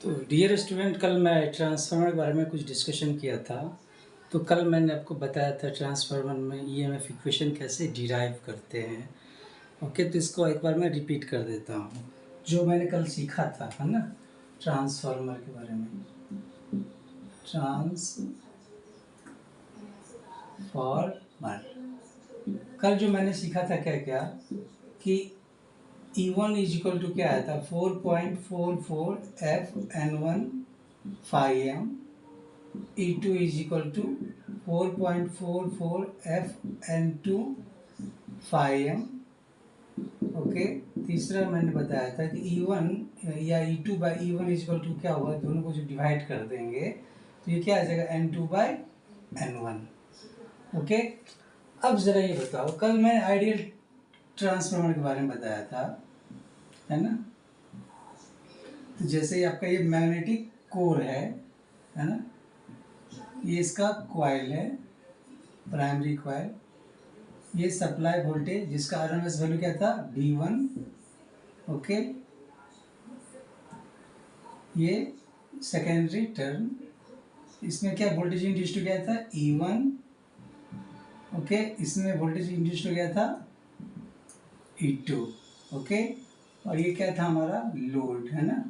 तो dear student, कल मैं ट्रांसफार्मर के बारे में कुछ डिस्कशन किया था। तो कल मैंने आपको बताया था ट्रांसफार्मर में ईएमएफ इक्वेशन कैसे डिराइव करते हैं। ओके, तो इसको एक बार मैं रिपीट कर देता हूँ जो मैंने कल सीखा था, है ना, ट्रांसफार्मर के बारे में। ट्रांसफार्मर कल जो मैंने सीखा था क्या क्या कि E1 इज इक्वल टू क्या आया था, 4.44 FN1 5M। E2 is equal to 4.44 FN2 5M। Okay, तीसरा मैंने बताया था कि E1 या E2 by E1 is equal to क्या हुआ, दोनों को जो डिवाइड कर देंगे तो ये क्या आ जाएगा, N2 बाई N1। ओके, अब ज़रा ये बताओ, कल मैंने आइडियल ट्रांसफार्मर के बारे में बताया था, है ना। तो जैसे आपका ये मैग्नेटिक कोर है ना, ये इसका कॉइल है, प्राइमरी कॉइल। ये सप्लाई वोल्टेज जिसका आरएमएस वैल्यू क्या था, V1। ओके, ये सेकेंडरी टर्न, इसमें क्या वोल्टेज इंड्यूस्ड हो गया था, E1। ओके, इसमें वोल्टेज इंड्यूस्ड हो गया था E2। ओके, और ये क्या था हमारा लोड, है ना,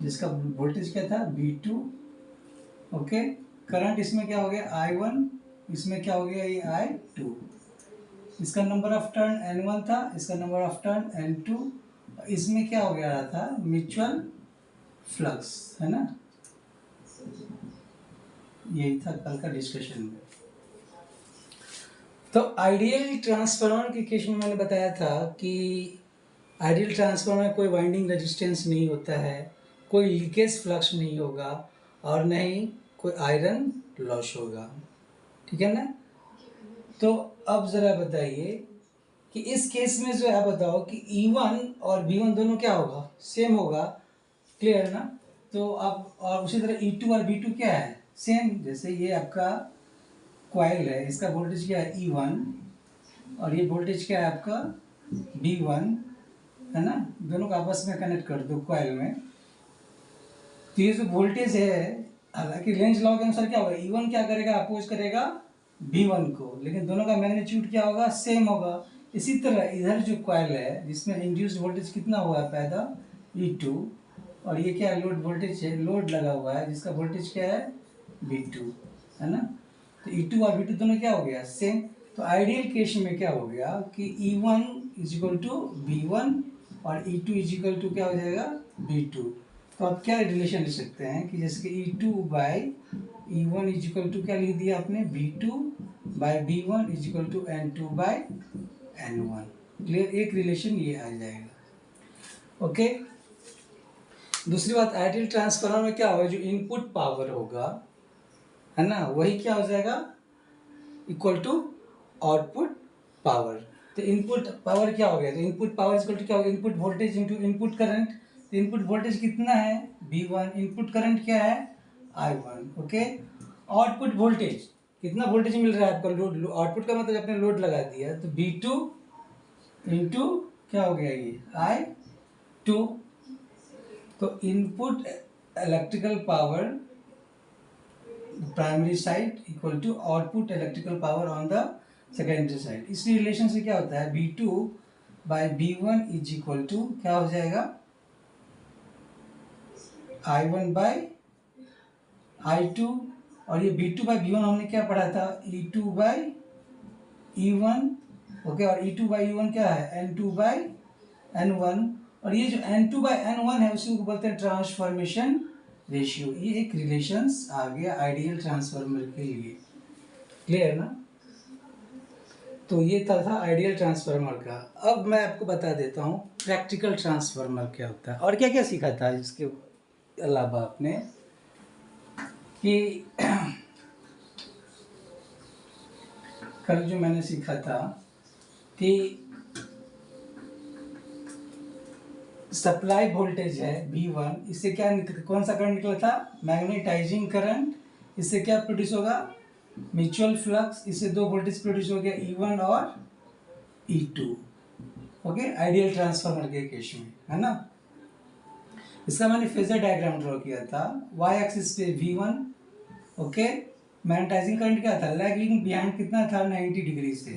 जिसका वोल्टेज क्या था V2। ओके, करंट इसमें क्या हो गया I1, इसमें क्या हो गया ये I2। इसका नंबर ऑफ टर्न N1 था, इसका नंबर ऑफ टर्न N2। इसमें क्या हो गया था, म्यूचुअल फ्लक्स, है ना। यही था कल का डिस्कशन में। तो आइडियल ट्रांसफार्मर के केस में मैंने बताया था कि आइडियल ट्रांसफार्मर में कोई वाइंडिंग रेजिस्टेंस नहीं होता है, कोई लीकेज फ्लक्स नहीं होगा और न ही कोई आयरन लॉस होगा, ठीक है ना। तो अब ज़रा बताइए कि इस केस में जो है बताओ कि E1 और V1 दोनों क्या होगा, सेम होगा, क्लियर है ना। तो अब और उसी तरह E2 और V2 क्या है, सेम। जैसे ये आपका कॉइल है, इसका वोल्टेज क्या है E1 और ये वोल्टेज क्या है आपका V1, है ना। दोनों को आपस में कनेक्ट कर दो कॉइल में, तो ये जो वोल्टेज है, हालांकि लेंज लॉ के अनुसार क्या होगा, E1 क्या करेगा, अपोज करेगा V1 को, लेकिन दोनों का मैग्नीट्यूड क्या होगा, सेम होगा। इसी तरह इधर जो कॉइल है जिसमें इंड्यूस्ड वोल्टेज कितना हुआ है पैदा, E2, और ये क्या लोड वोल्टेज है, लोड लगा हुआ है जिसका वोल्टेज क्या है V2, है ना। तो E2 और V2 दोनों क्या हो गया, सेम। तो आइडियल केस में क्या हो गया कि E1 is equal to V1 और E2 इज इक्वल टू क्या हो जाएगा V2। तो आप क्या रिलेशन लिख सकते हैं कि जैसे कि E2 by E1 is equal to क्या लिख दिया आपने, V2 by V1 is equal to N2 by N1। Clear, एक रिलेशन ये आ जाएगा। ओके, दूसरी बात, आइडियल ट्रांसफार्मर में क्या होगा, जो इनपुट पावर होगा, है ना, वही क्या हो जाएगा, इक्वल टू आउटपुट पावर। तो इनपुट पावर क्या हो गया, तो इनपुट पावर इक्वल टू क्या होगा, input voltage into input current. तो इनपुट वोल्टेज कितना है V1, इनपुट करंट क्या है I1। ओके, आउटपुट वोल्टेज कितना वोल्टेज मिल रहा है आपका, लोड, आउटपुट का मतलब आपने लोड लगा दिया, तो V2 इंटू क्या हो गया ये I2। तो input electrical power primary side equal to output electrical power on the secondary side. इस रिलेशन से क्या होता है, V2 by V1 is equal to क्या हो जाएगा, I1 बाई I2। और ये V2 बाई V1 हमने क्या पढ़ा था, E2 बाई E1। ओके, और E2 बाई E1 क्या है, N2 बाई N1। और ये जो N2 बाई N1 है उसी को बोलते हैं ट्रांसफॉर्मेशन रेशियो। ये एक रिलेशंस आ गया आइडियल ट्रांसफार्मर के लिए, क्लियर ना। तो ये था आइडियल ट्रांसफार्मर का। अब मैं आपको बता देता हूँ प्रैक्टिकल ट्रांसफार्मर क्या होता है और क्या क्या सीखा था इसके अलावा आपने कि कल जो मैंने सीखा था कि सप्लाई वोल्टेज है V1, इससे क्या कौन सा करंट निकला था, मैग्नेटाइजिंग करंट। इससे क्या प्रोड्यूस होगा, म्यूचुअल फ्लक्स। इससे दो वोल्टेज प्रोड्यूस हो गया E1 और E2। ओके, आइडियल ट्रांसफार्मर के केस में, है ना। इसका मैंने फेजर डायग्राम ड्रॉ किया था। वाई एक्सिस पे V1, ओके। मैग्नेटाइजिंग करंट क्या था, लैगिंग बिहाइंड कितना था, 90 डिग्री से,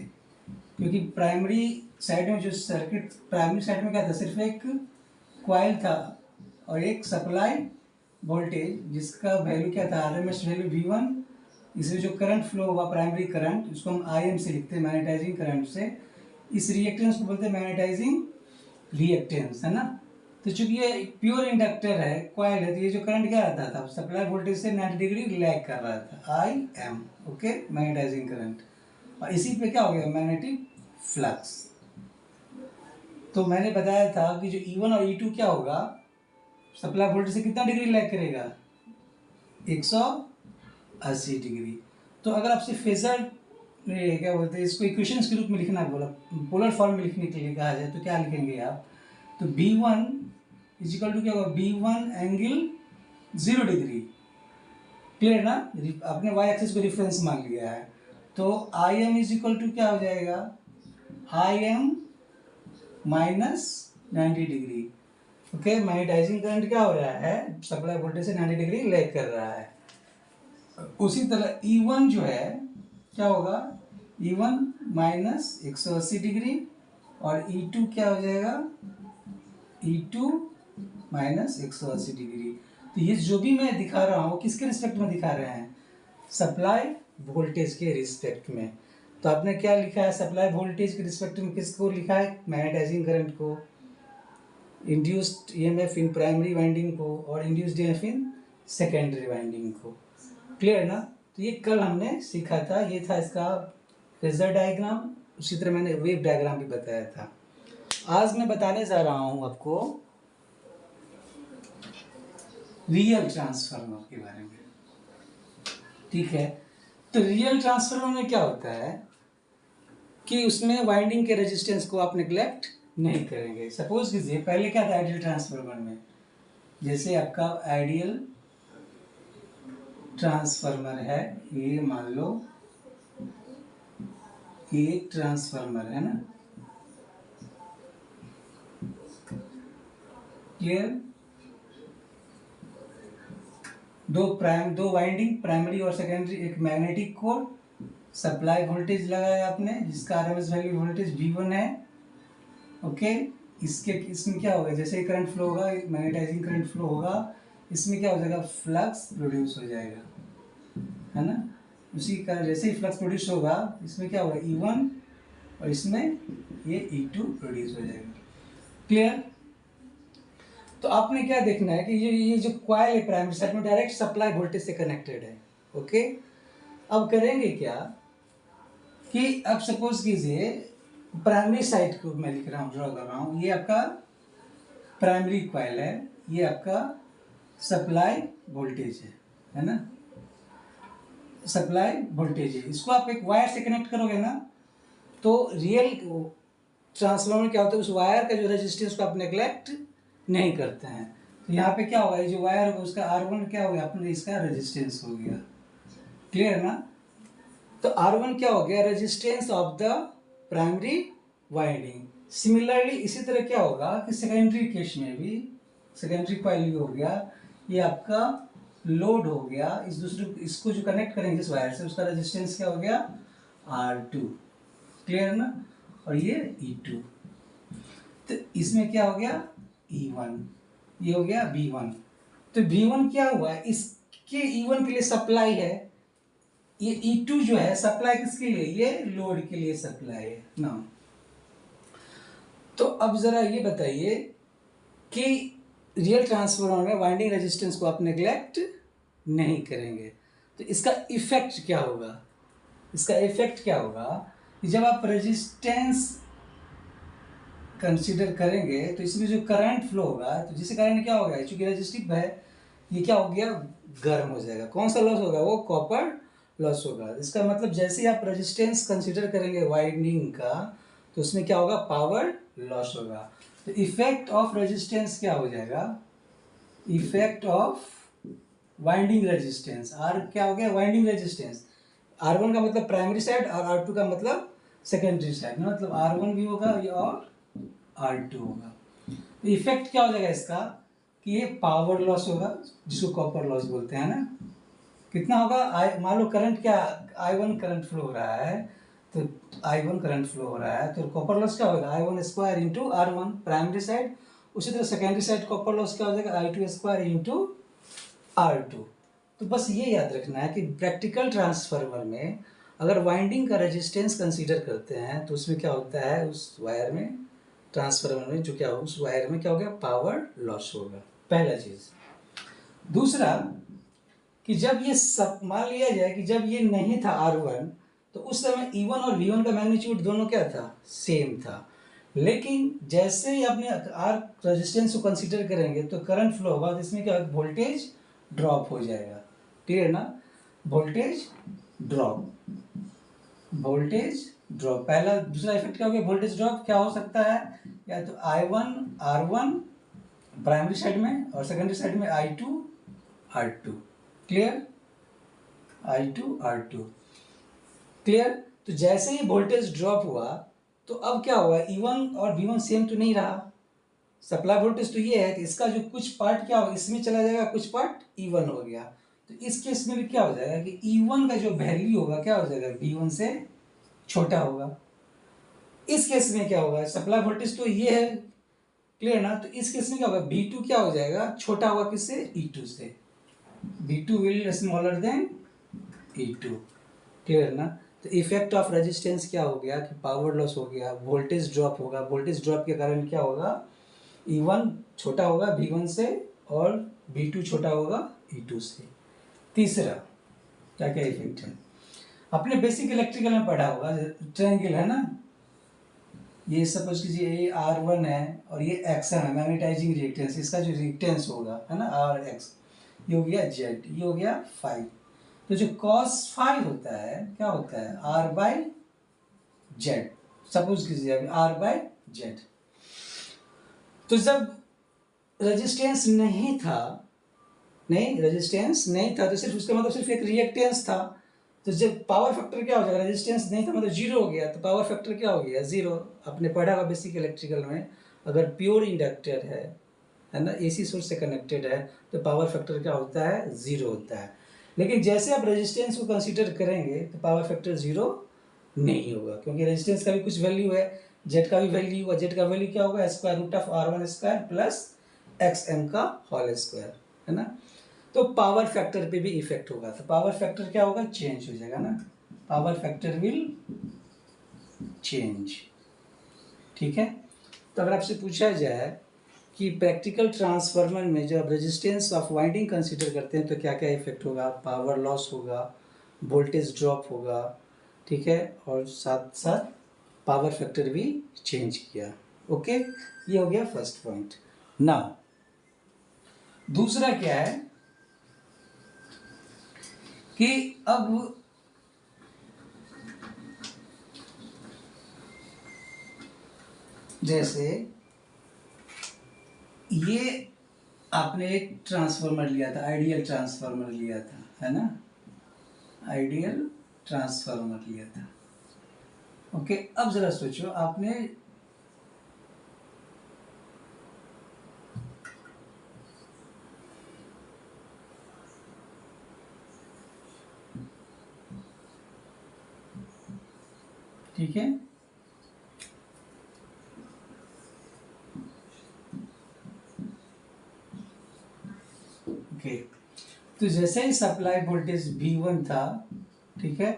क्योंकि प्राइमरी साइड में जो सर्किट, प्राइमरी साइड में क्या था, सिर्फ एक कॉइल था और एक सप्लाई वोल्टेज जिसका वैल्यू क्या था, RMS वैल्यू V1। इसमें जो करंट फ्लो हुआ, प्राइमरी करंट, उसको हम IM से लिखते हैं, मैग्नेटाइजिंग करंट से। इस रिएक्टेंस को बोलते हैं मैग्नेटाइजिंग रिएक्टेंस, है ना। तो चूंकि ये प्योर इंडक्टर है, कॉइल है, तो ये जो करंट क्या रहता था, सप्लाई वोल्टेज से 90 डिग्री लैग कर रहा था, IM, ओके, मैग्नेटाइजिंग करंट। और इसी पे क्या हो गया, मैग्नेटिक फ्लक्स। तो मैंने बताया था कि जो E1 और E2 क्या होगा, सप्लाई वोल्टेज से कितना डिग्री लैग करेगा, 180 डिग्री। तो अगर आपसे फेजर क्या बोलते हैं, इसको इक्वेशंस के रूप में लिखना बोला, पोलर फॉर्म में लिखने के लिए कहा जाए, तो क्या लिखेंगे आप, तो B1 इजिकल टू क्या होगा, B1 एंगल 0 डिग्री। क्लियर ना, आपने वाई एक्सिस को रेफरेंस मान लिया है। तो IM इजिकल टू क्या हो जाएगा, IM minus 90 degree, okay. Magnetizing current क्या हो रहा है, सप्लाई वोल्टेज से 90 डिग्री लैग कर रहा है। उसी तरह E1 जो है क्या होगा, E1 माइनस 180 डिग्री, और E2 क्या हो जाएगा, E2 माइनस 180 डिग्री। तो ये जो भी मैं दिखा रहा हूँ किसके रिस्पेक्ट में दिखा रहे हैं, सप्लाई वोल्टेज के रिस्पेक्ट में। तो आपने क्या लिखा है, सप्लाई वोल्टेज के रिस्पेक्ट में किसको लिखा है, मैग्नेटाइजिंग करंट को, induced EMF in primary winding को, और induced EMF in secondary winding को। क्लियर ना। तो ये कल हमने सीखा था, ये था इसका फेजर डायग्राम। उसी तरह मैंने वेव डायग्राम भी बताया था। आज मैं बताने जा रहा हूँ आपको रियल ट्रांसफार्मर के बारे में, ठीक है। तो रियल ट्रांसफार्मर में क्या होता है कि उसमें वाइंडिंग के रेजिस्टेंस को आप नेग्लेक्ट नहीं करेंगे। सपोज कीजिए पहले क्या था आइडियल ट्रांसफार्मर में, जैसे आपका आइडियल ट्रांसफार्मर है, ये मान लो एक ट्रांसफार्मर है ना, क्लियर। दो वाइंडिंग, प्राइमरी और सेकेंडरी, एक मैग्नेटिक कोर, सप्लाई वोल्टेज लगाया आपने जिसका RMS वैल्यू वोल्टेज V1 है, ओके। इसमें क्या होगा, जैसे ही करंट फ्लो होगा, मैग्नेटाइजिंग करंट फ्लो होगा, इसमें क्या हो जाएगा, फ्लक्स प्रोड्यूस हो जाएगा, है ना। उसी का जैसे ही फ्लक्स प्रोड्यूस होगा, इसमें क्या होगा, E1, और इसमें ये E2 प्रोड्यूस हो जाएगा। क्लियर। तो आपने क्या देखना है कि ये जो कॉइल है प्राइमरी साइड में डायरेक्ट सप्लाई वोल्टेज से कनेक्टेड है, ओके। अब करेंगे क्या कि अब सपोज कीजिए प्राइमरी साइड को मैं लिख रहा हूँ, ड्रॉ कर रहा हूँ, ये आपका प्राइमरी कॉइल है, ये आपका सप्लाई वोल्टेज है ना, सप्लाई वोल्टेज है। इसको आप एक वायर से कनेक्ट करोगे ना, तो रियल ट्रांसफार्मर क्या होता है, उस वायर का जो रेजिस्टेंस को आप नेग्लेक्ट नहीं करते हैं। तो यहाँ पे क्या होगा, ये जो वायर होगा उसका R1 क्या हो गया, अपने इसका रेजिस्टेंस हो गया। क्लियर ना। तो R1 क्या हो गया, resistance of the primary winding. Similarly इसी तरह क्या होगा कि सेकेंडरी केस में भी, सेकेंडरी कॉइल हो गया, ये आपका लोड हो गया, इस दूसरे इसको जो कनेक्ट करेंगे इस वायर से, उसका रेजिस्टेंस क्या हो गया, R2। क्लियर ना। और ये E2, तो इसमें क्या हो गया, E1, ये हो गया V1। तो V1 क्या हुआ, इसके E1 के लिए सप्लाई है, ये E2 जो है सप्लाई किसके लिए, ये लोड के लिए सप्लाई है ना। तो अब जरा ये बताइए कि रियल ट्रांसफार्मर में वाइंडिंग रेजिस्टेंस को आप नेग्लेक्ट नहीं करेंगे, तो इसका इफेक्ट क्या होगा, इसका इफेक्ट क्या होगा कि जब आप रेजिस्टेंस कंसीडर करेंगे तो इसमें जो करंट फ्लो होगा, तो जिससे करंट क्या होगा, चूंकि रेजिस्टिव है, ये क्या हो गया, गर्म हो जाएगा। कौन सा लॉस होगा, वो कॉपर लॉस होगा। इसका मतलब जैसे ही आप रेजिस्टेंस कंसीडर करेंगे वाइंडिंग का, तो उसमें क्या होगा, पावर लॉस होगा। तो इफेक्ट ऑफ रेजिस्टेंस क्या हो जाएगा, effect of winding resistance, R क्या हो गया, वाइंडिंग रेजिस्टेंस। R1 का मतलब प्राइमरी साइड और R2 का मतलब सेकेंडरी साइड, मतलब R1 भी होगा और R2 होगा। तो इफेक्ट क्या हो जाएगा इसका, कि ये पावर लॉस होगा, जिसको कॉपर लॉस बोलते हैं ना। कितना होगा, मान लो करंट क्या, I1 करंट फ्लो हो रहा है, तो I1 करंट फ्लो हो रहा है, तो कॉपर लॉस क्या होगा, I1 square into R1 primary side. उसी तरह सेकेंडरी साइड कॉपर लॉस क्या हो जाएगा, I2 स्क्वायर इंटू R2। तो बस ये याद रखना है कि प्रैक्टिकल ट्रांसफार्मर में अगर वाइंडिंग का रेजिस्टेंस कंसीडर करते हैं तो उसमें क्या होता है, उस वायर में, ट्रांसफार्मर में जो क्या हो, उस वायर में क्या हो गया, पावर लॉस होगा, पहला चीज। दूसरा कि जब ये सब मान लिया जाए कि जब ये नहीं था R1, तो उस समय E1 और V1 का मैग्नीट्यूड दोनों क्या था, सेम था। लेकिन जैसे ही अपने आर रेजिस्टेंस को कंसीडर करेंगे तो करंट फ्लो होगा, तो इसमें क्या होगा, वोल्टेज ड्रॉप हो जाएगा। क्लियर ना, वोल्टेज ड्रॉप, वोल्टेज ड्रॉप पहला। दूसरा इफेक्ट क्या हो गया, वोल्टेज ड्रॉप क्या हो सकता है, या तो I1 R1 प्राइमरी साइड में और सेकेंडरी साइड में I2 R2। Clear, I2 R2 clear. तो जैसे ही वोल्टेज ड्रॉप हुआ तो अब क्या हुआ, E1 और V1 सेम तो नहीं रहा, सप्लाई वोल्टेज तो ये है कि इसका जो कुछ पार्ट क्या होगा, इसमें चला जाएगा, कुछ पार्ट E1 हो गया। तो इस केस में भी क्या हो जाएगा कि E1 का जो वैल्यू होगा क्या हो जाएगा, V1 से छोटा होगा। इस केस में क्या होगा, सप्लाई वोल्टेज तो ये है, क्लियर ना। तो इस केस में क्या होगा, V2 क्या हो जाएगा, छोटा होगा किससे, E2 से। V2 will smaller than E2। Clear ना। तो इफेक्ट ऑफ रेजिस्टेंस क्या हो गया कि पावर लॉस हो गया, वोल्टेज ड्रॉप होगा, वोल्टेज ड्रॉप के कारण क्या होगा, E1 छोटा होगा V1 से और V2 छोटा होगा E2 से। तीसरा क्या क्या इफेक्ट है, अपने बेसिक इलेक्ट्रिकल में पढ़ा होगा, ट्रायंगल है ना, ये सपोज कीजिए ये R1 है और ये X है, मैग्नेटाइजिंग रिएक्टेंस, इसका जो रिएक्टेंस होगा है ना RX, ये हो गया Z, ये हो गया फाई। तो जो cos फाई होता है क्या होता है, R/Z, सपोज कीजिए अभी R/Z। तो जब रेजिस्टेंस नहीं था, नहीं रेजिस्टेंस नहीं था, तो सिर्फ उसका मतलब सिर्फ एक रिएक्टेंस था। तो जब पावर फैक्टर क्या हो जाएगा, रेजिस्टेंस नहीं था मतलब जीरो हो गया, तो पावर फैक्टर क्या हो गया, जीरो। आपने पढ़ा होगा बेसिक इलेक्ट्रिकल में, अगर प्योर इंडक्टर है ना, एसी सोर्स से कनेक्टेड है, तो पावर फैक्टर क्या होता है, जीरो होता है। लेकिन जैसे आप रेजिस्टेंस को कंसीडर करेंगे तो पावर फैक्टर जीरो नहीं होगा, क्योंकि रेजिस्टेंस का भी कुछ वैल्यू है, जेड का भी वैल्यू है। जेड का वैल्यू क्या होगा, square root of R1 square plus XM का होल स्क्वायर, है ना। तो पावर फैक्टर पे भी इफेक्ट होगा, तो पावर फैक्टर क्या होगा, चेंज हो जाएगा ना, पावर फैक्टर विल चेंज। ठीक है। तो अगर आपसे पूछा जाए कि प्रैक्टिकल ट्रांसफार्मर में जब रेजिस्टेंस ऑफ वाइंडिंग कंसीडर करते हैं तो क्या क्या इफेक्ट होगा, पावर लॉस होगा, वोल्टेज ड्रॉप होगा, ठीक है, और साथ साथ पावर फैक्टर भी चेंज किया। ओके, ये हो गया फर्स्ट पॉइंट। नाउ दूसरा क्या है कि अब जैसे ये आपने एक ट्रांसफार्मर लिया था, आइडियल ट्रांसफार्मर लिया था, है ना, आइडियल ट्रांसफार्मर लिया था। ओके, अब जरा सोचो आपने ठीक है, ओके। तो जैसे ही सप्लाई वोल्टेज V1 था, ठीक है,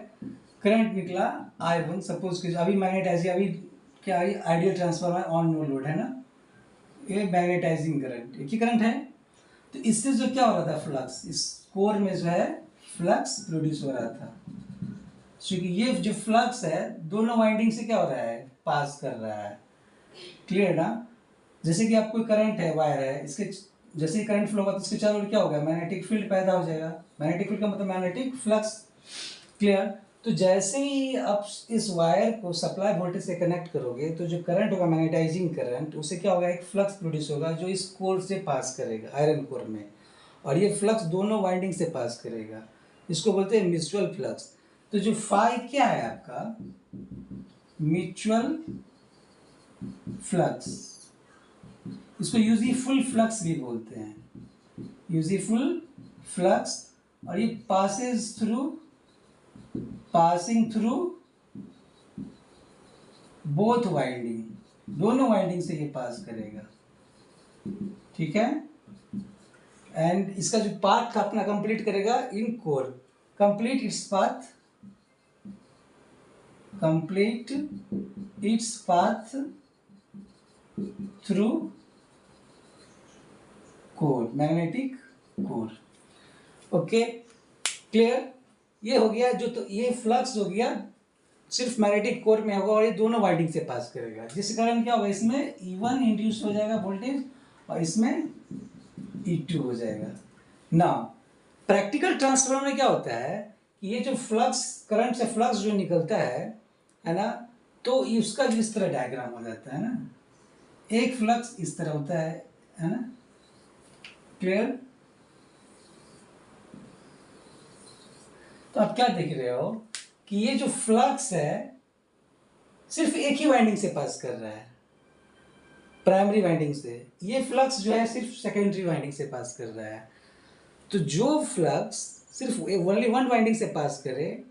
करंट निकला I1, सपोज कि अभी मैग्नेटाइजिंग, अभी क्या ideal transformer on no load है ना, ये मैग्नेटाइजिंग करंट, एक ही करंट है। तो इससे जो क्या हो रहा था, फ्लक्स, इस कोर में जो है फ्लक्स प्रोड्यूस हो रहा था, क्योंकि ये जो फ्लक्स है दोनों वाइंडिंग से क्या हो रहा है, पास कर रहा है। क्लियर ना। जैसे कि आप कोई करंट है, वायर है, इसके जैसे ही करंट फ्लो होगा तो इसके चारों ओर क्या होगा, मैग्नेटिक फील्ड पैदा हो जाएगा। मैग्नेटिक फील्ड का मतलब मैग्नेटिक फ्लक्स। क्लियर। तो जैसे ही आप इस वायर को सप्लाई वोल्टेज से कनेक्ट करोगे तो जो करंट होगा, मैग्नेटाइजिंग करंट, उससे क्या होगा, एक फ्लक्स प्रोड्यूस होगा जो इस कोर से पास करेगा, आयरन कोर में, और ये फ्लक्स दोनों वाइंडिंग से पास करेगा, इसको बोलते हैं म्यूचुअल फ्लक्स। तो जो फाई क्या है आपका, म्यूचुअल फ्लक्स, इसको यूजीफुल फ्लक्स भी बोलते हैं, यूजीफुल फ्लक्स। और ये पासिंग थ्रू बोथ वाइंडिंग, दोनों वाइंडिंग से ये पास करेगा, ठीक है। एंड इसका जो पाथ अपना कंप्लीट करेगा in core, complete its path through core, magnetic core. Okay, clear. ये हो गया जो, तो ये फ्लक्स हो गया सिर्फ मैग्नेटिक कोर में होगा और ये दोनों वाइंडिंग से पास करेगा, जिस कारण क्या होगा, इसमें E1 इंड्यूस हो जाएगा वोल्टेज और इसमें E2 हो जाएगा ना। प्रैक्टिकल ट्रांसफार्मर में क्या होता है कि ये जो फ्लक्स, करंट से फ्लक्स जो निकलता है ना, तो उसका इस तरह डायग्राम हो जाता है ना, एक फ्लक्स इस तरह होता है ना, क्लियर। तो आप क्या देख रहे हो कि ये जो फ्लक्स है सिर्फ एक ही वाइंडिंग से पास कर रहा है, प्राइमरी वाइंडिंग से। ये फ्लक्स जो है सिर्फ सेकेंडरी वाइंडिंग से पास कर रहा है। तो जो फ्लक्स सिर्फ ओनली वन वाइंडिंग से पास करे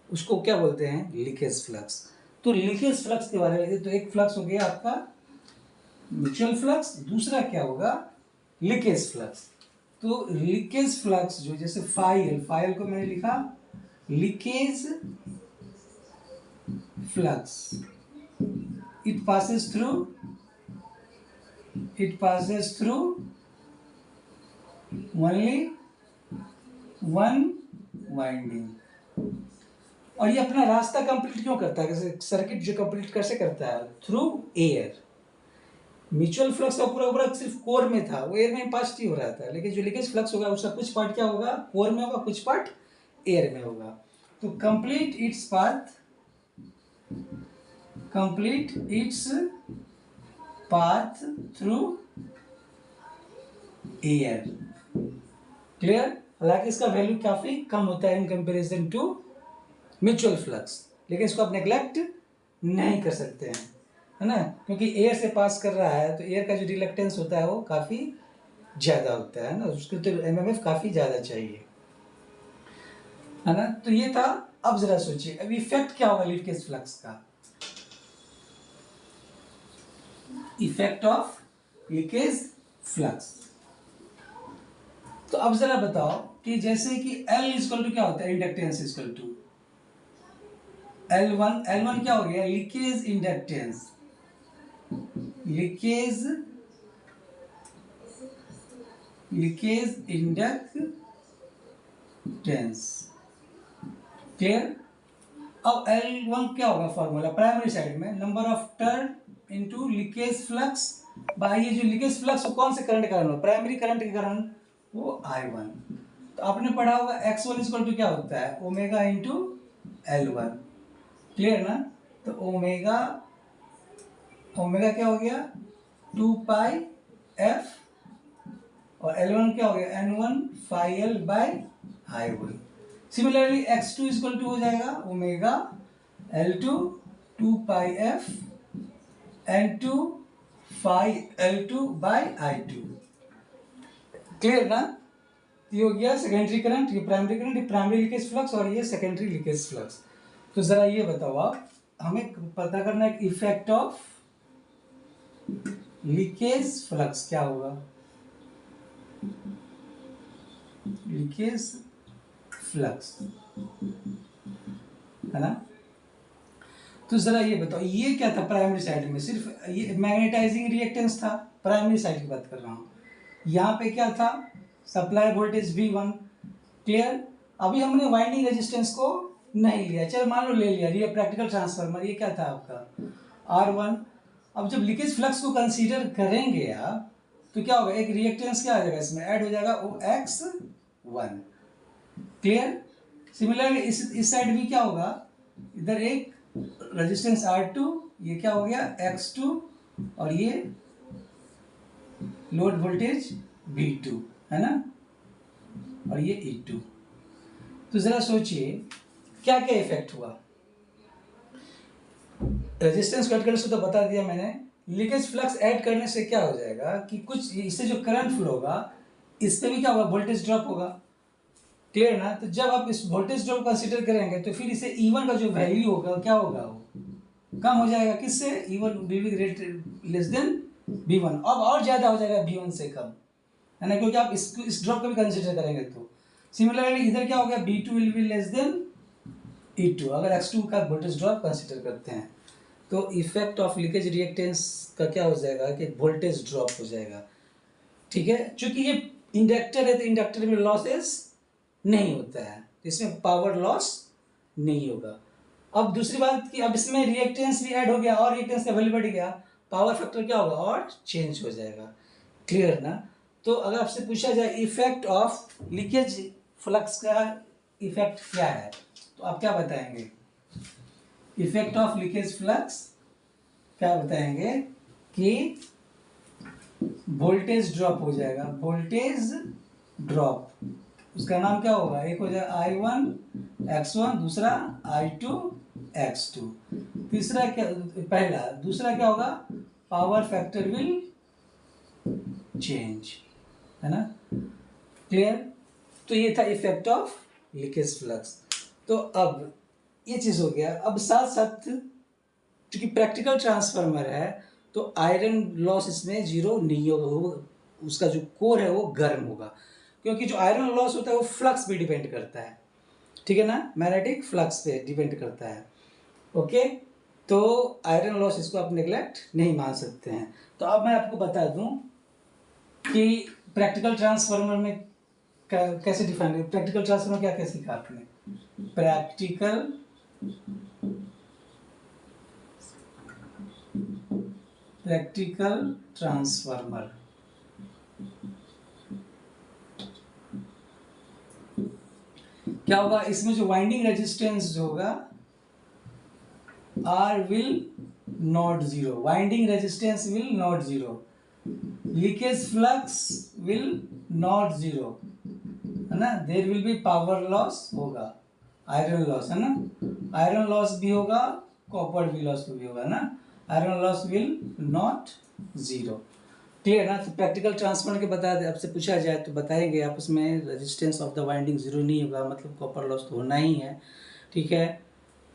उसको क्या बोलते हैं, लीकेज फ्लक्स। तो लीकेज फ्लक्स के बारे में, तो एक फ्लक्स हो गया आपका म्यूचुअल फ्लक्स, दूसरा क्या होगा, लीकेज फ्लक्स। तो लीकेज फ्लक्स जो, जैसे फाइल को मैंने लिखा leakage flux, it passes through only one winding. और ये अपना रास्ता कंप्लीट क्यों करता है, सर्किट जो कंप्लीट कैसे करता है, थ्रू एयर। म्यूचुअल फ्लक्स का पूरा सिर्फ कोर में था, वो एयर में पास नहीं हो रहा था, लेकिन जो लीकेज फ्लक्स होगा उसका कुछ पार्ट क्या होगा, कोर में होगा, कुछ पार्ट एयर में होगा। तो complete its path through air, clear. हालांकि इसका वैल्यू काफी कम होता है in comparison to mutual flux, लेकिन इसको आप नेग्लेक्ट नहीं कर सकते हैं, है ना, क्योंकि एयर से पास कर रहा है तो एयर का जो रिलक्टेंस होता है वो काफ़ी ज़्यादा होता है ना, उसको तो एमएमएफ काफ़ी ज़्यादा चाहिए, है ना। तो ये था। अब जरा सोचिए अब इफेक्ट क्या होगा लीकेज फ्लक्स का, इफेक्ट ऑफ लीकेज फ्लक्स। तो अब जरा बताओ कि जैसे कि L इक्वल टू क्या होता है, इंडक्टेंस इक्वल टू L1 क्या हो गया, leakage inductance, leakage inductance, clear. अब L1 क्या होगा फॉर्मूला, प्राइमरी साइड में number of turn into leakage flux by, ये जो लीकेज फ्लक्स वो कौन से करंट के कारण, प्राइमरी करंट के कारण, वो I1। तो आपने पढ़ा होगा X1 इक्वल टू क्या होता है, ओमेगा इंटू L1, क्लियर ना। तो ओमेगा क्या हो गया 2 पाई f, और L1 क्या हो गया N1 phi L by I1। Similarly X2 equal to हो जाएगा omega L2 2 pi f N2 phi L2 by I2, clear ना। ये हो गया सेकेंडरी करंट, ये प्राइमरी करंट, ये प्राइमरी लीकेज फ्लक्स और ये सेकेंडरी लीकेज फ्लक्स। तो जरा ये बताओ आप, हमें पता करना है इफेक्ट ऑफ लीकेज फ्लक्स क्या होगा, लीकेज फ्लक्स, है ना। तो जरा ये बताओ, ये क्या था प्राइमरी साइड में, सिर्फ ये मैग्नेटाइजिंग रिएक्टेंस था, प्राइमरी साइड की बात कर रहा हूँ। यहाँ पे क्या था, सप्लाई वोल्टेज V1, क्लियर। अभी हमने वाइंडिंग रेजिस्टेंस को नहीं लिया, चलो मान लो ले लिया, ये प्रैक्टिकल ट्रांसफार्मर, ये क्या था आपका R1। अब जब लीकेज फ्लक्स को कंसीडर करेंगे आप, तो क्या होगा, एक रिएक्टेंस क्या आ जाएगा इसमें ऐड हो जाएगा, OX1, क्लियर। सिमिलरली इस साइड भी क्या होगा, इधर एक रेजिस्टेंस R2, ये क्या हो गया X2, और ये लोड वोल्टेज V2, है ना, और ये E2। तो जरा सोचिए क्या क्या इफेक्ट हुआ, रेजिस्टेंस कट करने से तो बता दिया मैंने, लीकेज फ्लक्स ऐड करने से क्या हो जाएगा कि कुछ इससे जो करंट फ्लो होगा इस पे भी क्या होगा, वोल्टेज ड्रॉप होगा। क्लियर ना? तो जब आप इस वोल्टेज ड्रॉप कंसीडर करेंगे तो फिर इसे E1 का जो वैल्यू होगा क्या होगा, वो कम हो जाएगा। किससे? E1 will be less than V1। अब और ज़्यादा हो जाएगा V1 से कम, है ना, क्योंकि आप इस ड्रॉप को भी कंसीडर करेंगे। तो सिमिलरली इधर क्या हो गया, V2 will be less than E2 अगर X2 का वोल्टेज ड्रॉप कंसीडर करते हैं। तो इफेक्ट ऑफ लीकेज रिएक्टेंस का क्या हो जाएगा कि वोल्टेज ड्रॉप हो जाएगा। ठीक है, चूंकि ये इंडक्टर है तो इंडक्टर में लॉसेस नहीं होता है, तो इसमें पावर लॉस नहीं होगा। अब दूसरी बात कि अब इसमें रिएक्टेंस भी ऐड हो गया और रिएक्टेंस का वैल्यू बढ़ गया, पावर फैक्टर क्या होगा और चेंज हो जाएगा। क्लियर ना? तो अगर आपसे पूछा जाए इफेक्ट ऑफ लीकेज फ्लक्स का इफेक्ट क्या है, तो आप क्या बताएंगे? इफेक्ट ऑफ लीकेज फ्लक्स क्या बताएंगे कि वोल्टेज ड्रॉप हो जाएगा, वोल्टेज ड्रॉप। उसका नाम क्या होगा, एक हो जाएगा I1 X1, दूसरा I2 X2, तीसरा क्या, पहला, दूसरा क्या होगा, पावर फैक्टर विल चेंज, है ना? क्लियर? तो ये था इफेक्ट ऑफ लीकेज फ्लक्स। तो अब ये चीज़ हो गया। अब साथ साथ क्योंकि प्रैक्टिकल ट्रांसफार्मर है तो आयरन लॉस इसमें जीरो नहीं होगा, वो उसका जो कोर है वो गर्म होगा, क्योंकि जो आयरन लॉस होता है वो फ्लक्स पे डिपेंड करता है। ठीक है ना? मैग्नेटिक फ्लक्स पे डिपेंड करता है। ओके, तो आयरन लॉस इसको आप नेग्लेक्ट नहीं मान सकते हैं। तो अब मैं आपको बता दूं कि प्रैक्टिकल ट्रांसफार्मर में कैसे डिफाइन, प्रैक्टिकल ट्रांसफार्मर क्या क्या सीखा आपने? प्रैक्टिकल ट्रांसफार्मर क्या होगा, इसमें जो वाइंडिंग रेजिस्टेंस जो होगा R will not zero, winding resistance will not zero, leakage flux will not zero, है ना? there will be power loss होगा, आयरन लॉस, है ना? आयरन लॉस भी होगा, कॉपर भी लॉस भी होगा ना, iron loss will not zero. Clear ना? तो प्रैक्टिकल ट्रांसफार्मर के बता दे, आपसे पूछा जाए तो बताएंगे आप उसमें resistance of the winding zero नहीं होगा, मतलब कॉपर लॉस तो होना ही है। ठीक है,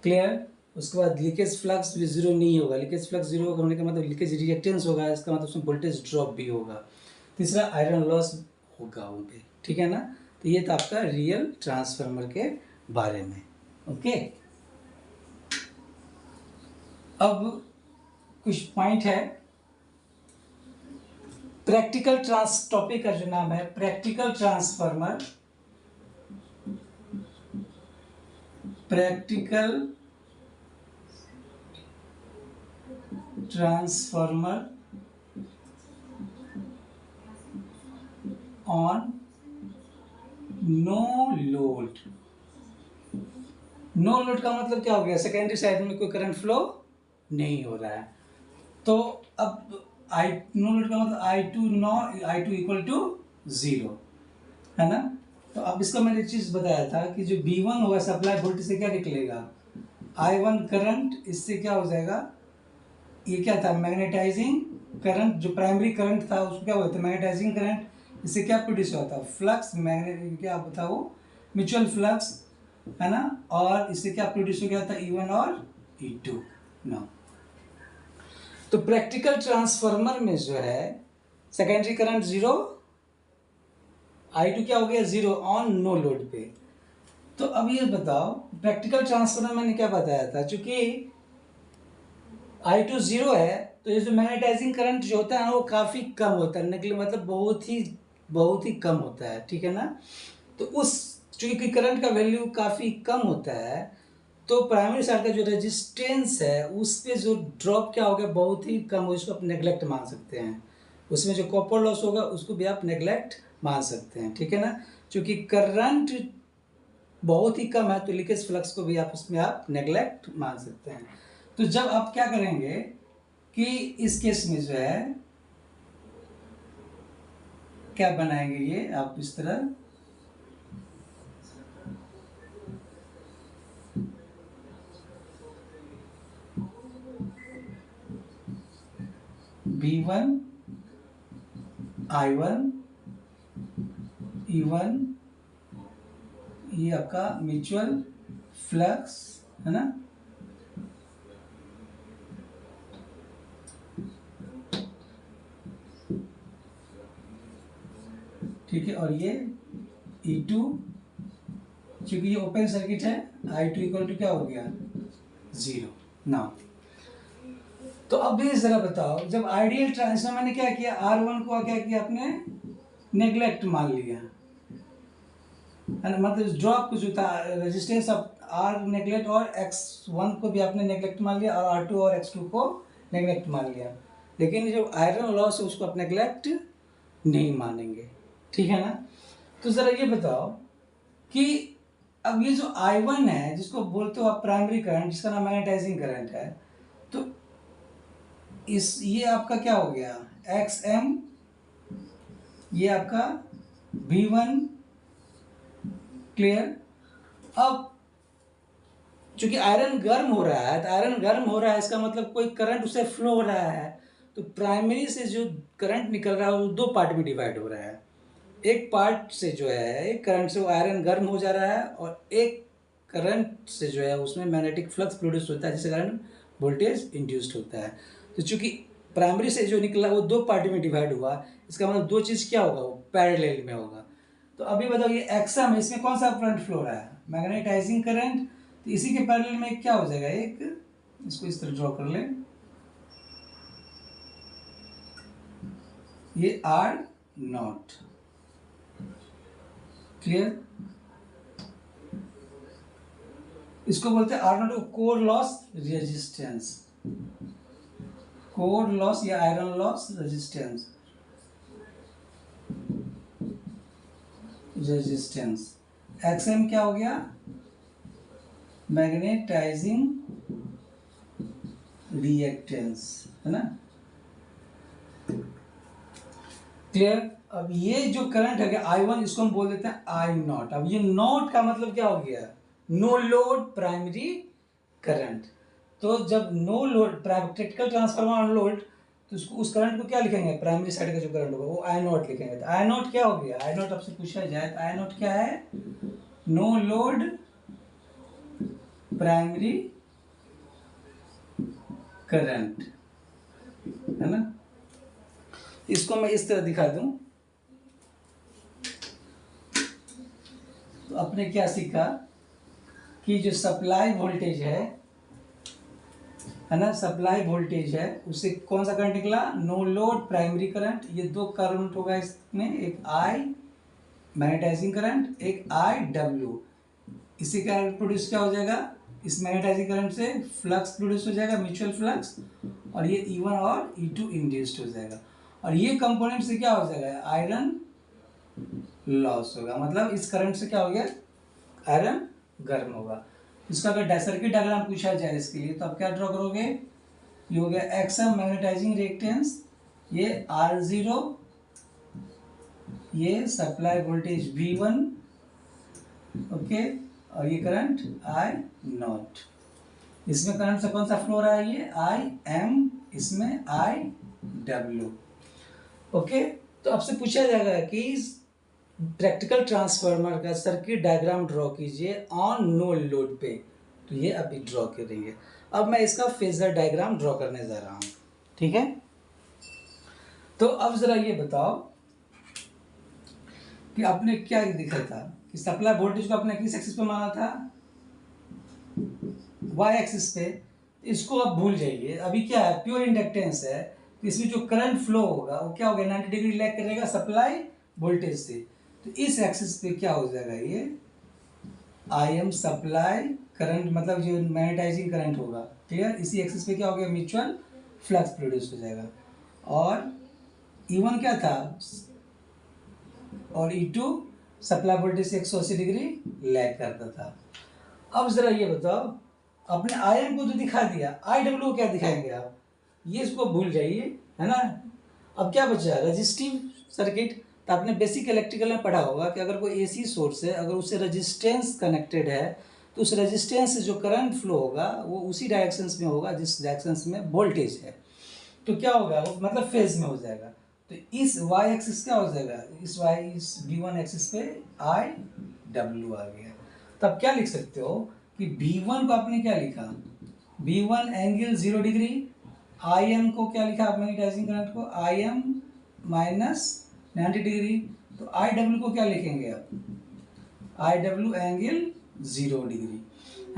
क्लियर? उसके बाद लीकेज फ्लक्स भी जीरो नहीं होगा, लीकेज फ्लक्स जीरो होने का मतलब लीकेज रिएक्टेंस होगा, इसका मतलब उसमें वोल्टेज ड्रॉप भी होगा। तीसरा आयरन लॉस होगा वहाँ पे। ठीक है ना? तो ये था आपका रियल ट्रांसफार्मर के बारे में। ओके, अब कुछ पॉइंट है। प्रैक्टिकल ट्रांस टॉपिक का जो नाम है practical transformer, practical transformer on no load. No load का मतलब क्या हो गया, सेकेंडरी साइड में कोई करंट फ्लो नहीं हो रहा है। तो अब आई नो लोड का मतलब I2 इक्वल टू जीरो, है ना? तो अब इसका मैंने एक चीज़ बताया था कि जो V1 होगा सप्लाई वोल्टेज से क्या निकलेगा, I1 करंट, इससे क्या हो जाएगा, ये क्या था, मैग्नेटाइजिंग करंट, जो प्राइमरी करंट था उसको क्या बोलते हैं, मैग्नेटाइजिंग करंट। इससे क्या प्रोड्यूस हुआ था, फ्लक्स, मैग्नेट क्या होता है वो, म्यूचुअल फ्लक्स, है ना? और इससे क्या प्रोड्यूस हो गया था, E1 और E2 ना। तो प्रैक्टिकल ट्रांसफार्मर में जो है सेकेंडरी करंट जीरो, I2 क्या हो गया, जीरो ऑन नो लोड पे। तो अब ये बताओ प्रैक्टिकल ट्रांसफार्मर मैंने क्या बताया था, चूंकि I2 जीरो है तो ये जो मैग्नेटाइजिंग करंट जो होता है वो काफ़ी कम होता है, निकले मतलब बहुत ही कम होता है। ठीक है ना? तो उस चूंकि करंट का वैल्यू काफ़ी कम होता है तो प्राइमरी साइड का जो रेजिस्टेंस है उस पर जो ड्रॉप क्या होगा, बहुत ही कम हो, इसको आप नेग्लेक्ट मान सकते हैं। उसमें जो कॉपर लॉस होगा उसको भी आप नेग्लेक्ट मान सकते हैं। ठीक है ना? क्योंकि करंट बहुत ही कम है तो लीकेज फ्लक्स को भी आप उसमें आप नेग्लेक्ट मान सकते हैं। तो जब आप क्या करेंगे कि इस केस में जो है क्या बनाएंगे, ये आप इस तरह V1 I1 E1, ये आपका म्यूचुअल फ्लक्स है ना, ठीक है। और ये E2, क्योंकि ये ओपन सर्किट है, I2 इक्वल टू क्या हो गया 0 ना। तो अब भी जरा बताओ, जब आइडियल ट्रांसफार्मर ने क्या किया, R1 को क्या किया आपने नेग्लेक्ट मान लिया है ना, मतलब ड्रॉप कुछ था रेजिस्टेंस ऑफ R नेग्लेक्ट, और X1 को भी आपने नेग्लेक्ट मान लिया, और R2 और X2 को नेग्लेक्ट मान लिया। लेकिन जो आयरन लॉस है उसको आप नेग्लेक्ट नहीं मानेंगे, ठीक है ना। तो ज़रा ये बताओ कि अब ये जो I1 है जिसको बोलते हो आप प्राइमरी करंट, जिसका नाम मैग्नेटाइजिंग करंट है, तो ये आपका क्या हो गया XM, ये आपका V1, क्लियर। अब चूंकि आयरन गर्म हो रहा है, तो आयरन गर्म हो रहा है इसका मतलब कोई करंट उसे फ्लो हो रहा है, तो प्राइमरी से जो करंट निकल रहा है वो दो पार्ट में डिवाइड हो रहा है। एक पार्ट से जो है एक करंट से वो आयरन गर्म हो जा रहा है, और एक करंट से जो है उसमें मैग्नेटिक फ्लक्स प्रोड्यूस होता है, जिसके कारण वोल्टेज इंड्यूस्ड होता है। तो चूंकि प्राइमरी से जो निकला वो दो पार्ट में डिवाइड हुआ, इसका मतलब दो चीज़ क्या होगा, वो पैरेलल में होगा। तो अभी बताओ ये एक्सएम, इसमें कौन सा करंट फ्लो हो रहा है, मैग्नेटाइजिंग करंट। तो इसी के पैरेलल में क्या हो जाएगा, एक इसको इस तरह ड्रॉ कर ले, ये R नॉट, क्लियर। इसको बोलते हैं R not core loss resistance, core loss या आयरन लॉस रेजिस्टेंस, एक्सएम क्या हो गया, मैग्नेटाइजिंग रिएक्टेंस, है ना, क्लियर। अब ये जो करंट है I1, इसको हम बोल देते हैं I नॉट। अब ये नॉट का मतलब क्या हो गया, नो लोड प्राइमरी करंट। तो जब no load practical transformer on load, तो उसको उस करंट को क्या लिखेंगे, प्राइमरी साइड का जो करंट होगा वो I नॉट लिखेंगे। तो I नॉट क्या हो गया, I नॉट आपसे पूछा जाए तो I नॉट क्या है, नो लोड प्राइमरी करंट, है ना। इसको मैं इस तरह दिखा दूं, तो आपने क्या सीखा कि जो सप्लाई वोल्टेज है ना, सप्लाई वोल्टेज है, उससे कौन सा करंट निकला, नो लोड प्राइमरी करंट। ये दो करंट होगा इसमें, एक I मैग्नेटाइजिंग करंट, एक IW। इसी कारण प्रोड्यूस क्या हो जाएगा, इस मैग्नेटाइजिंग करंट से फ्लक्स प्रोड्यूस हो जाएगा, म्यूचुअल फ्लक्स, और ये E1 और E2 इंड्यूस्ड हो जाएगा। और ये कंपोनेंट से क्या हो जाएगा, आयरन लॉस होगा, मतलब इस करंट से क्या हो गया, आयरन गर्म होगा। इसका अगर सर्किट डायग्राम पूछा जाए इसके लिए, तो आप क्या ड्रॉ करोगे, ये हो गया एक्सएम मैग्नेटाइजिंग रिएक्टेंस, ये R0, ये सप्लाई वोल्टेज V1, ओके, और ये करंट I नॉट। इसमें करंट से कौन सा फ्लो रहा है, ये IM, इसमें IW, ओके। तो आपसे पूछा जाएगा कि प्रैक्टिकल ट्रांसफार्मर का सर्किट डायग्राम ड्रॉ कीजिए ऑन नो लोड पे, तो ये अभी ड्रॉ करेंगे। अब मैं इसका फेजर डायग्राम ड्रॉ करने जा रहा हूँ, ठीक है। तो अब जरा ये बताओ कि आपने क्या देखा था कि सप्लाई वोल्टेज को आपने किस एक्सिस पे माना था, वाई एक्सिस पे। इसको आप भूल जाइए, अभी क्या है, प्योर इंडक्टेंस है, तो इसमें जो करंट फ्लो होगा वो क्या होगा, 90 डिग्री लैग करेगा सप्लाई वोल्टेज से। तो इस एक्सिस पे क्या हो जाएगा, ये IM सप्लाई करंट, मतलब जो मैग्नेटाइजिंग करंट होगा, क्लियर। इसी एक्सिस पे क्या हो गया, म्यूचुअल फ्लक्स प्रोड्यूस हो जाएगा। और E1 क्या था, और E2 सप्लाई वोल्टेज से 180 डिग्री लैग करता था। अब जरा ये बताओ, आपने IM को तो दिखा दिया, IW को क्या दिखाएंगे आप, ये इसको भूल जाइए, है ना। अब क्या बचा, रेजिस्टिव सर्किट। तो आपने बेसिक इलेक्ट्रिकल में पढ़ा होगा कि अगर कोई AC सोर्स है, अगर उससे रेजिस्टेंस कनेक्टेड है, तो उस रेजिस्टेंस से जो करंट फ्लो होगा वो उसी डायरेक्शंस में होगा जिस डायरेक्शंस में वोल्टेज है। तो क्या होगा वो, मतलब फेज में हो जाएगा। तो इस वाई एक्सिस क्या हो जाएगा, इस V1 एक्सिस पे आई डब्ल्यू आ गया। तब क्या लिख सकते हो कि V1 को आपने क्या लिखा, V1 एंगल 0 डिग्री, IM को क्या लिखा आप मैग्नेटाइजिंग करंट को, IM माइनस 90 डिग्री। तो IW को क्या लिखेंगे आप, IW एंगल 0 डिग्री,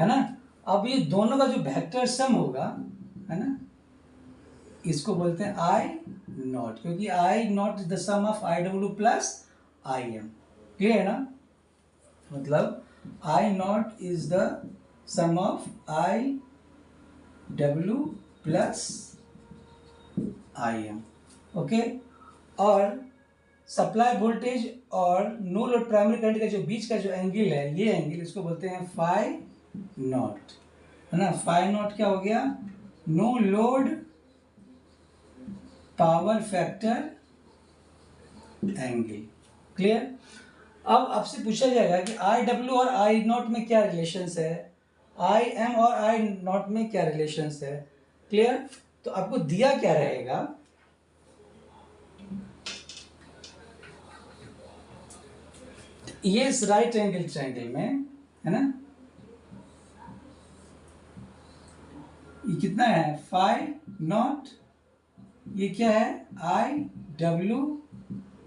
है ना। अब ये दोनों का जो वेक्टर सम होगा, है ना, इसको बोलते हैं आई नॉट, क्योंकि I naught is the sum of IW plus IM। Clear है ना, मतलब I naught is the sum of IW plus IM। Okay, और सप्लाई वोल्टेज और नो लोड प्राइमरी करंट का जो बीच का जो एंगल है, ये एंगल इसको बोलते हैं फाई नॉट, है ना। फाई नॉट क्या हो गया, no load power factor angle. Clear. अब आपसे पूछा जाएगा कि IW और I नॉट में क्या रिलेशंस है, IM और I नॉट में क्या रिलेशंस है। क्लियर। तो आपको दिया क्या रहेगा, ये इस राइट एंगल ट्रायंगल में, है ना, ये कितना है फाई नॉट, ये क्या है IW,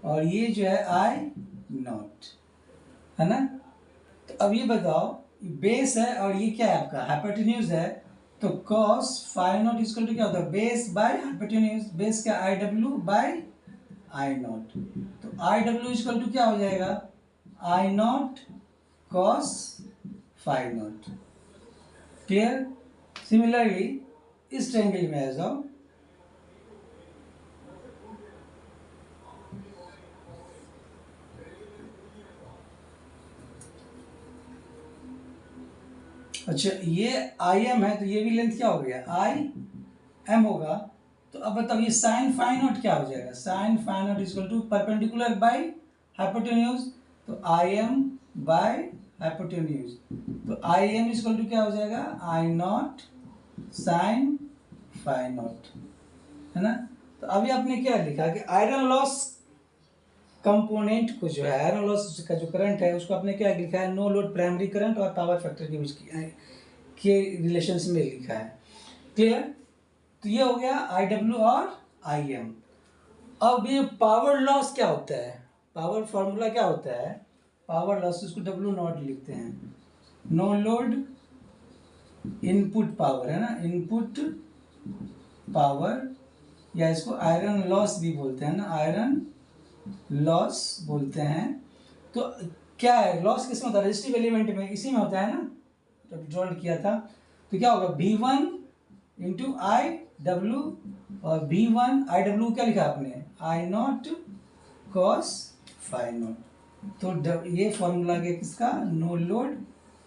और ये जो है I नॉट, है ना। तो अब ये बताओ, बेस है और ये क्या है आपका हाइपोटेन्यूज है, तो cos phi naught equal to क्या होता है, बेस बाय हाइपोटेन्यूज। बेस क्या IW बाय I नॉट, तो IW इक्वल टू क्या हो जाएगा, I naught cos phi naught. Clear. Similarly इस ट्रायंगल में आ जाओ, अच्छा ये IM है, तो ये भी लेंथ क्या हो गया IM होगा। तो अब बताओ ये साइन फाई नॉट क्या हो जाएगा, sine phi naught equal to perpendicular by hypotenuse, तो IM बाय हाइपोटेन्यूज, तो IM इक्वल टू क्या हो जाएगा I naught sine phi naught, है ना। तो अभी आपने क्या लिखा कि आयरन लॉस कंपोनेंट को जो है, आयरन लॉस का जो करंट है उसको आपने क्या लिखा है, नो लोड प्राइमरी करंट और पावर फैक्टर के बीच के रिलेशंस में लिखा है। क्लियर। तो ये हो गया IW और IM। अब ये पावर लॉस क्या होता है, पावर फॉर्मूला क्या होता है, पावर लॉस इसको W नॉट लिखते हैं, नो लोड इनपुट पावर, है ना, इनपुट पावर, या इसको आयरन लॉस भी बोलते हैं ना, आयरन लॉस बोलते हैं। तो क्या है लॉस, किस में होता है, रेजिस्टिव एलिमेंट में, इसी में होता है ना, जब ड्रॉल्ड किया था। तो क्या होगा V1 इंटू IW, और V1 IW क्या लिखा आपने, I naught cos phi naught. तो ये फॉर्मूला गया किसका, नो लोड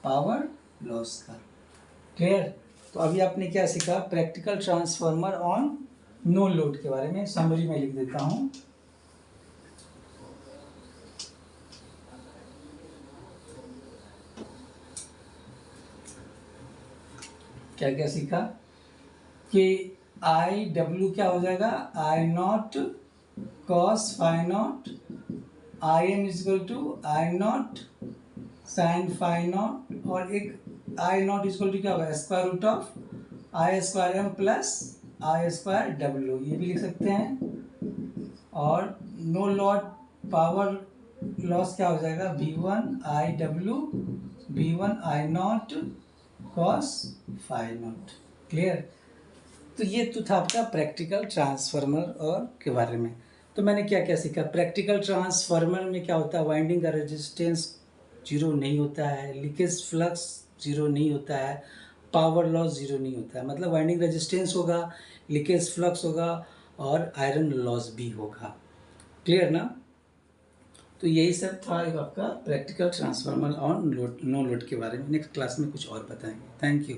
पावर लॉस का। क्लियर। तो अभी आपने क्या सीखा, practical transformer on no load के बारे में। समरी में लिख देता हूँ, क्या क्या सीखा कि IW क्या हो जाएगा, I naught cos phi naught, IM equal to I naught sine phi naught, और एक I नॉट इक्वल टू क्या होगा, square root of I² M plus I²W, ये भी लिख सकते हैं। और नो लॉट पावर लॉस क्या हो जाएगा, V1 IW V1 I naught cos phi naught. Clear. तो ये तो था आपका प्रैक्टिकल ट्रांसफार्मर और के बारे में। तो मैंने क्या क्या सीखा, प्रैक्टिकल ट्रांसफार्मर में क्या होता है, वाइंडिंग का रेजिस्टेंस जीरो नहीं होता है, लीकेज फ्लक्स जीरो नहीं होता है, पावर लॉस जीरो नहीं होता है। मतलब वाइंडिंग रेजिस्टेंस होगा, लीकेज फ्लक्स होगा और आयरन लॉस भी होगा। क्लियर ना। तो यही सब था आपका practical transformer on load no load के बारे में। नेक्स्ट क्लास में कुछ और बताएंगे। Thank you.